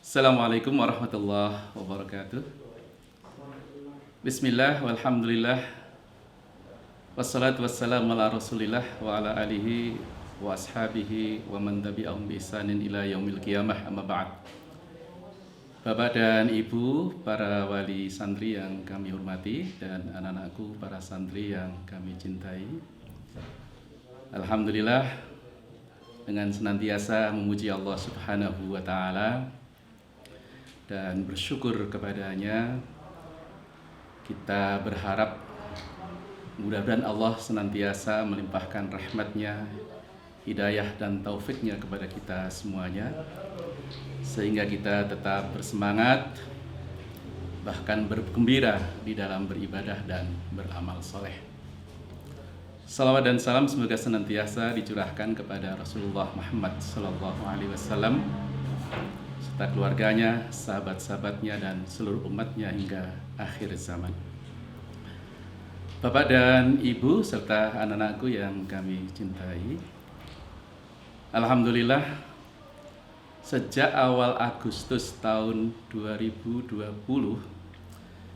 Assalamualaikum warahmatullahi wabarakatuh. Bismillah, walhamdulillah, wassalatu wassalamu ala rasulillah wa ala alihi wa ashabihi wa man tabi'ahum bi ihsanin ila yaumil qiyamah, amma ba'd. Bapak dan Ibu, para wali santri yang kami hormati, dan anak-anakku para santri yang kami cintai, alhamdulillah, dengan senantiasa memuji Allah Subhanahu wa Ta'ala dan bersyukur kepadanya, kita berharap mudah-mudahan Allah senantiasa melimpahkan rahmatnya, hidayah dan taufiknya kepada kita semuanya, sehingga kita tetap bersemangat, bahkan bergembira di dalam beribadah dan beramal soleh. Salawat dan salam semoga senantiasa dicurahkan kepada Rasulullah Muhammad SAW, serta keluarganya, sahabat-sahabatnya, dan seluruh umatnya hingga akhir zaman. Bapak dan Ibu serta anak-anakku yang kami cintai, alhamdulillah, sejak awal Agustus tahun 2020,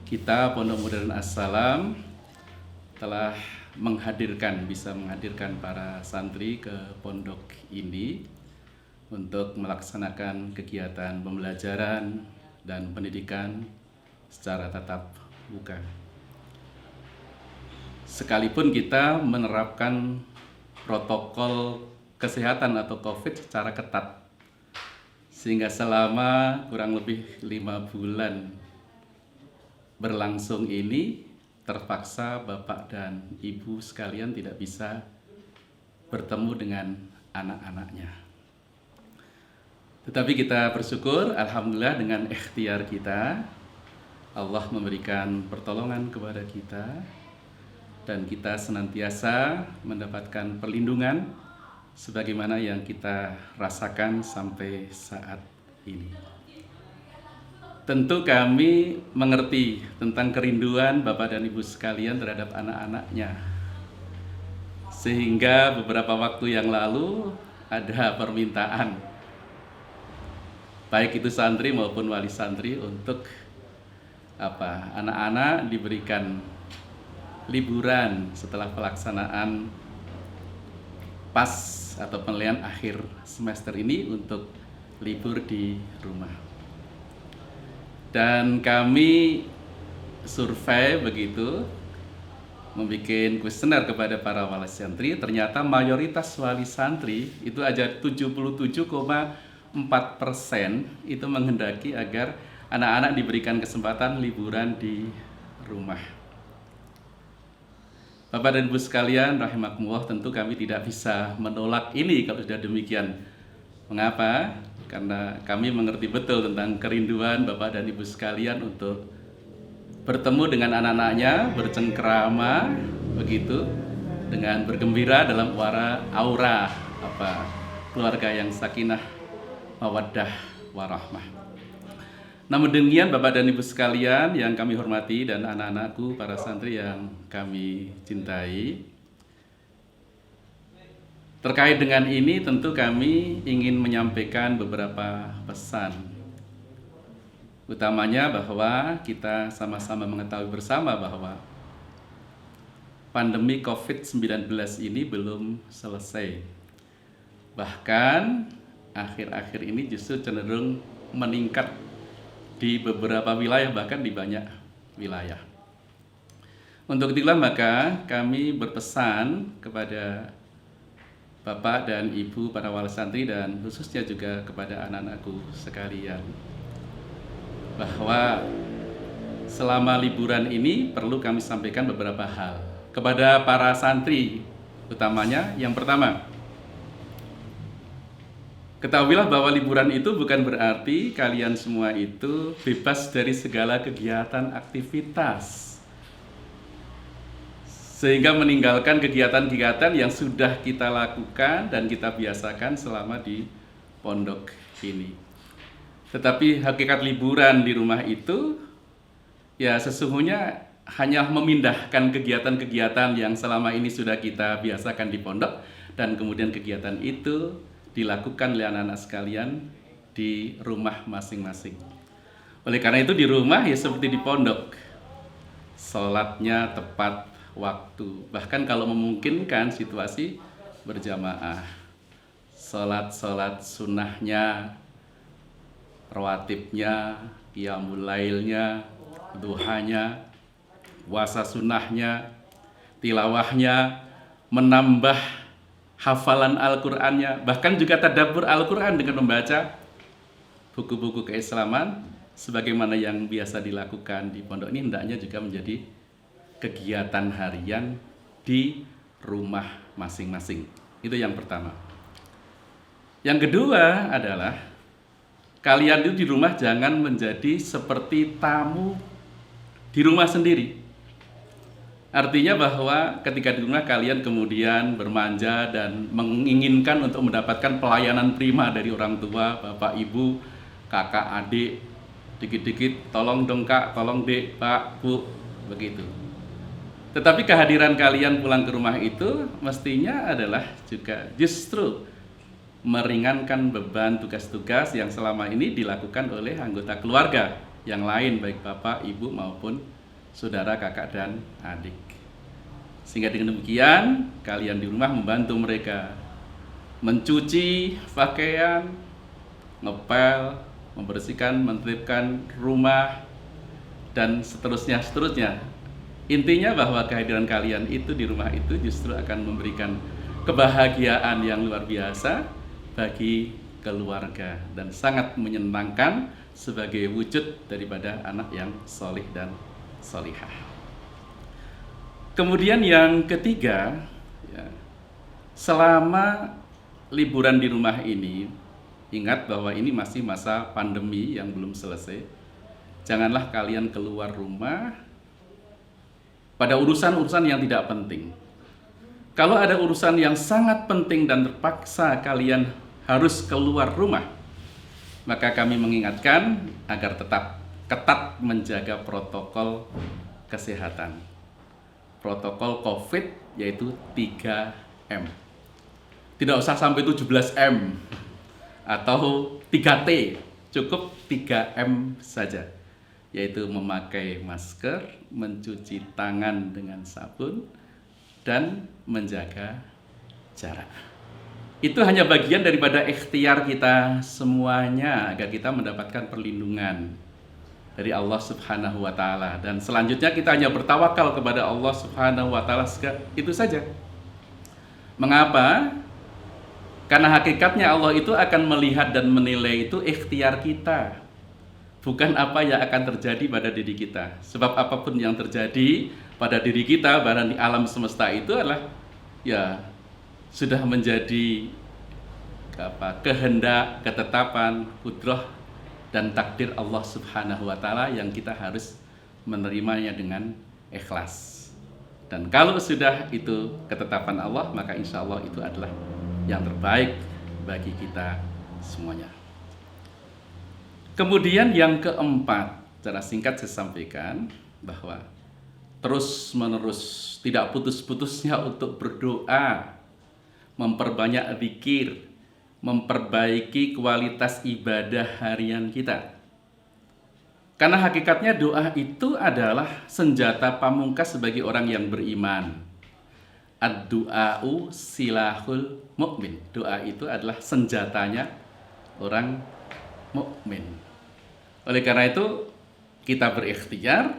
kita Pondok Modern As-Salam telah bisa menghadirkan para santri ke pondok ini untuk melaksanakan kegiatan pembelajaran dan pendidikan secara tatap muka. Sekalipun kita menerapkan protokol kesehatan atau COVID secara ketat, sehingga selama kurang lebih 5 bulan berlangsung ini, terpaksa Bapak dan Ibu sekalian tidak bisa bertemu dengan anak-anaknya. Tetapi kita bersyukur, alhamdulillah, dengan ikhtiar kita, Allah memberikan pertolongan kepada kita, dan kita senantiasa mendapatkan perlindungan sebagaimana yang kita rasakan sampai saat ini. Tentu kami mengerti tentang kerinduan Bapak dan Ibu sekalian terhadap anak-anaknya, sehingga beberapa waktu yang lalu ada permintaan baik itu santri maupun wali santri untuk anak-anak diberikan liburan setelah pelaksanaan PAS atau penilaian akhir semester ini, untuk libur di rumah. Dan kami survei begitu, membuat kuesioner kepada para wali santri. Ternyata mayoritas wali santri itu aja 77,4% itu menghendaki agar anak-anak diberikan kesempatan liburan di rumah. Bapak dan Ibu sekalian rahimakumullah, tentu kami tidak bisa menolak ini kalau sudah demikian. Mengapa? Karena kami mengerti betul tentang kerinduan Bapak dan Ibu sekalian untuk bertemu dengan anak-anaknya, bercengkrama begitu, dengan bergembira dalam aura keluarga yang sakinah, mawaddah, warahmah. Namun demikian, Bapak dan Ibu sekalian yang kami hormati, dan anak-anakku para santri yang kami cintai, terkait dengan ini tentu kami ingin menyampaikan beberapa pesan. Utamanya bahwa kita sama-sama mengetahui bersama bahwa pandemi COVID-19 ini belum selesai. Bahkan akhir-akhir ini justru cenderung meningkat di beberapa wilayah, bahkan di banyak wilayah. Untuk itulah maka kami berpesan kepada Bapak dan Ibu para wali santri, dan khususnya juga kepada anak-anakku sekalian, bahwa selama liburan ini perlu kami sampaikan beberapa hal kepada para santri. Utamanya yang pertama, ketahuilah bahwa liburan itu bukan berarti kalian semua itu bebas dari segala kegiatan aktivitas, sehingga meninggalkan kegiatan-kegiatan yang sudah kita lakukan dan kita biasakan selama di pondok ini. Tetapi hakikat liburan di rumah itu ya sesungguhnya hanya memindahkan kegiatan-kegiatan yang selama ini sudah kita biasakan di pondok, dan kemudian kegiatan itu dilakukan oleh anak-anak sekalian di rumah masing-masing. Oleh karena itu di rumah ya seperti di pondok, sholatnya tepat waktu, bahkan kalau memungkinkan situasi berjamaah, sholat sunnahnya, rawatibnya, qiyamul lailnya, duhanya, puasa sunnahnya, tilawahnya, menambah hafalan Al-Qur'annya, bahkan juga tadabbur Al-Qur'an dengan membaca buku-buku keislaman sebagaimana yang biasa dilakukan di pondok ini, hendaknya juga menjadi kegiatan harian di rumah masing-masing. Itu yang pertama. Yang kedua adalah kalian itu di rumah jangan menjadi seperti tamu di rumah sendiri. Artinya bahwa ketika di rumah kalian kemudian bermanja dan menginginkan untuk mendapatkan pelayanan prima dari orang tua, bapak, ibu, kakak, adik, dikit-dikit tolong dong kak, tolong dek, pak, bu, begitu. Tetapi kehadiran kalian pulang ke rumah itu mestinya adalah juga justru meringankan beban tugas-tugas yang selama ini dilakukan oleh anggota keluarga yang lain, baik bapak, ibu maupun saudara, kakak, dan adik. Sehingga dengan demikian kalian di rumah membantu mereka mencuci pakaian, ngepel, membersihkan, mentertibkan rumah, dan seterusnya. Intinya bahwa kehadiran kalian itu di rumah itu justru akan memberikan kebahagiaan yang luar biasa bagi keluarga dan sangat menyenangkan sebagai wujud daripada anak yang solih dan solihah. Kemudian yang ketiga, ya, selama liburan di rumah ini, ingat bahwa ini masih masa pandemi yang belum selesai. Janganlah kalian keluar rumah pada urusan-urusan yang tidak penting. Kalau ada urusan yang sangat penting dan terpaksa kalian harus keluar rumah, maka kami mengingatkan agar tetap ketat menjaga protokol kesehatan. Protokol COVID yaitu 3M. Tidak usah sampai 17M atau 3T, cukup 3M saja, yaitu memakai masker, mencuci tangan dengan sabun, dan menjaga jarak. Itu hanya bagian daripada ikhtiar kita semuanya agar kita mendapatkan perlindungan dari Allah Subhanahu wa Ta'ala, dan selanjutnya kita hanya bertawakal kepada Allah Subhanahu wa Ta'ala. Itu saja. Mengapa? Karena hakikatnya Allah itu akan melihat dan menilai itu ikhtiar kita, bukan apa yang akan terjadi pada diri kita. Sebab apapun yang terjadi pada diri kita, bahkan di alam semesta itu adalah ya sudah menjadi kehendak, ketetapan, kudrah, dan takdir Allah Subhanahu wa Ta'ala yang kita harus menerimanya dengan ikhlas. Dan kalau sudah itu ketetapan Allah, maka insya Allah itu adalah yang terbaik bagi kita semuanya. Kemudian yang keempat, secara singkat saya sampaikan bahwa terus-menerus, tidak putus-putusnya untuk berdoa, memperbanyak zikir, memperbaiki kualitas ibadah harian kita. Karena hakikatnya doa itu adalah senjata pamungkas sebagai orang yang beriman. Ad-du'a'u silahul mu'min. Doa itu adalah senjatanya orang mukmin. Oleh karena itu kita berikhtiar,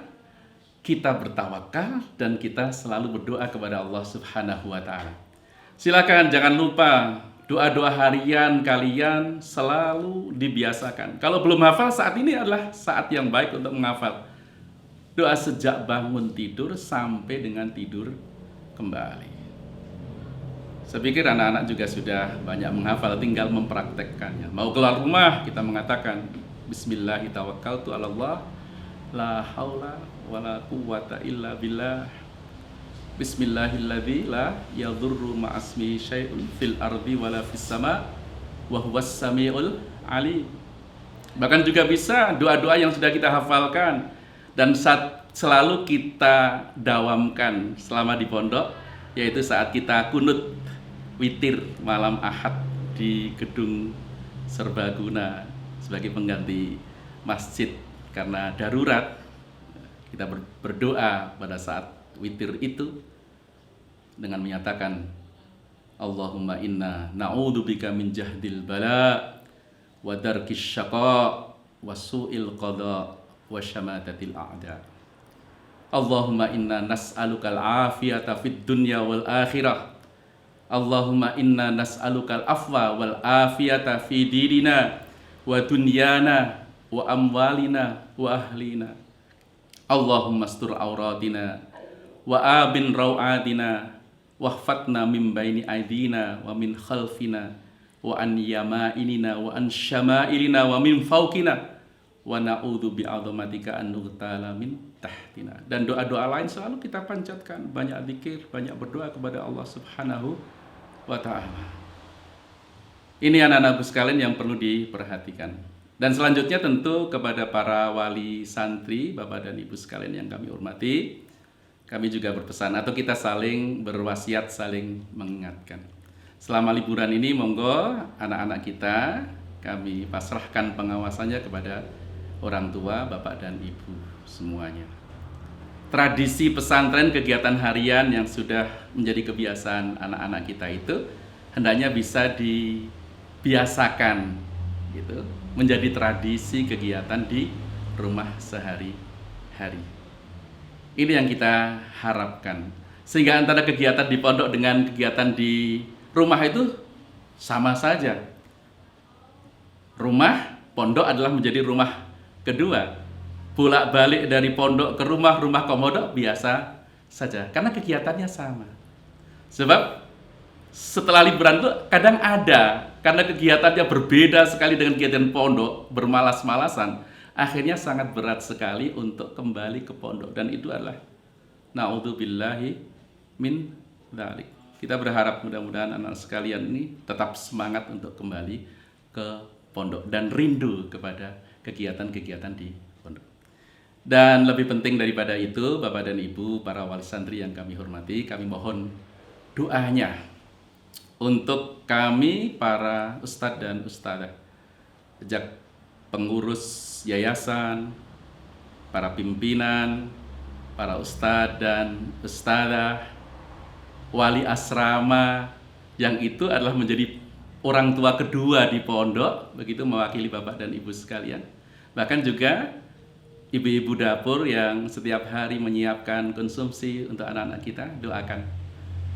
kita bertawakal, dan kita selalu berdoa kepada Allah Subhanahu wa Ta'ala. Silakan jangan lupa doa-doa harian kalian selalu dibiasakan. Kalau belum hafal, saat ini adalah saat yang baik untuk menghafal. Doa sejak bangun tidur sampai dengan tidur kembali. Saya pikir anak-anak juga sudah banyak menghafal, tinggal mempraktekkannya. Mau keluar rumah, kita mengatakan Bismillahirrahmanirrahim, la haula wala quwwata illa billah. Bismillahilladzi la yadurru ma'asmihi syai'un fil ardi wala fis sama wa huwas samiul alim. Bahkan juga bisa doa-doa yang sudah kita hafalkan dan selalu kita dawamkan selama di pondok, yaitu saat kita kunut witir malam Ahad di gedung Serbaguna sebagai pengganti masjid karena darurat. Kita berdoa pada saat witir itu dengan menyatakan Allahumma inna na'udzubika min jahdil bala wa darkis syaqa wa su'il qada wa syamatatil a'da. Allahumma inna nas'alukal afiyata fid dunya wal akhirah. Allahumma inna nas'alukal afwa wal afiyata fi dinina wa dunyana wa amwalina wa ahlina. Allahumma astur auratina wa abin rawatina wahfatna min baini aidina wa min khalfina wa an yamainina wa an syama'ilina wa min fawqina wa na'udzu bi'azamatika an nughtala min tahtina. Dan doa-doa lain selalu kita panjatkan, banyak zikir, banyak berdoa kepada Allah Subhanahu wa ta'ala. Ini anak-anakku sekalian yang perlu diperhatikan. Dan selanjutnya tentu kepada para wali santri, Bapak dan Ibu sekalian yang kami hormati, kami juga berpesan atau kita saling berwasiat, saling mengingatkan. Selama liburan ini monggo anak-anak kita kami pasrahkan pengawasannya kepada orang tua, Bapak dan Ibu semuanya. Tradisi pesantren, kegiatan harian yang sudah menjadi kebiasaan anak-anak kita itu hendaknya bisa dibiasakan gitu, menjadi tradisi kegiatan di rumah sehari-hari. Ini yang kita harapkan. Sehingga antara kegiatan di pondok dengan kegiatan di rumah itu sama saja. Rumah, pondok adalah menjadi rumah kedua. Bolak-balik dari pondok ke rumah ke pondok biasa saja. Karena kegiatannya sama. Sebab setelah liburan itu kadang ada, karena kegiatannya berbeda sekali dengan kegiatan pondok, bermalas-malasan, akhirnya sangat berat sekali untuk kembali ke pondok. Dan itu adalah na'udzubillahi min dzalik. Kita berharap mudah-mudahan anak sekalian ini tetap semangat untuk kembali ke pondok dan rindu kepada kegiatan-kegiatan di pondok. Dan lebih penting daripada itu, Bapak dan Ibu, para wali santri yang kami hormati, kami mohon doanya untuk kami para ustadz dan ustadzah, sejak pengurus yayasan, para pimpinan, para ustadz dan ustadzah, wali asrama, yang itu adalah menjadi orang tua kedua di pondok, begitu mewakili Bapak dan Ibu sekalian. Bahkan juga ibu-ibu dapur yang setiap hari menyiapkan konsumsi untuk anak-anak kita, doakan.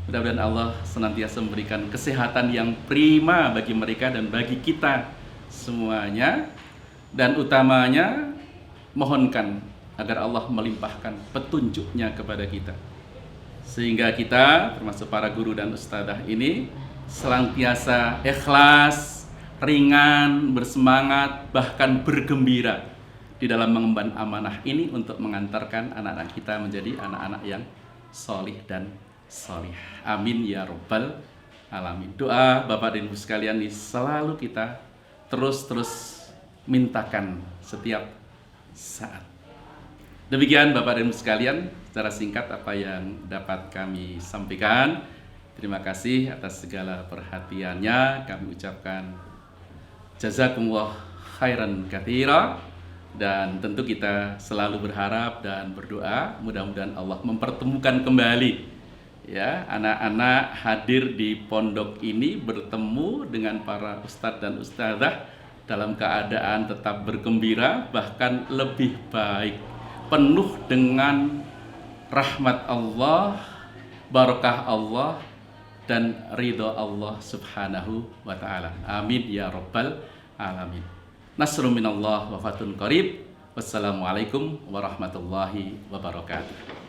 Mudah-mudahan Allah senantiasa memberikan kesehatan yang prima bagi mereka dan bagi kita semuanya. Dan utamanya, mohonkan agar Allah melimpahkan petunjuknya kepada kita. Sehingga kita, termasuk para guru dan ustadzah ini, senantiasa ikhlas, ringan, bersemangat, bahkan bergembira di dalam mengemban amanah ini untuk mengantarkan anak-anak kita menjadi anak-anak yang solih dan solih. Amin ya rabbal alamin. Doa Bapak dan Ibu sekalian ini selalu kita terus mintakan setiap saat. Demikian Bapak dan Ibu sekalian, secara singkat apa yang dapat kami sampaikan. Terima kasih atas segala perhatiannya. Kami ucapkan jazakumullah khairan katsira. Dan tentu kita selalu berharap dan berdoa mudah-mudahan Allah mempertemukan kembali ya anak-anak hadir di pondok ini, bertemu dengan para ustadz dan ustadzah dalam keadaan tetap bergembira, bahkan lebih baik, penuh dengan rahmat Allah, barakah Allah, dan ridho Allah Subhanahu wa ta'ala. Amin ya rabbal alamin. Nasrun minallah wa fatun qarib. Wassalamualaikum warahmatullahi wabarakatuh.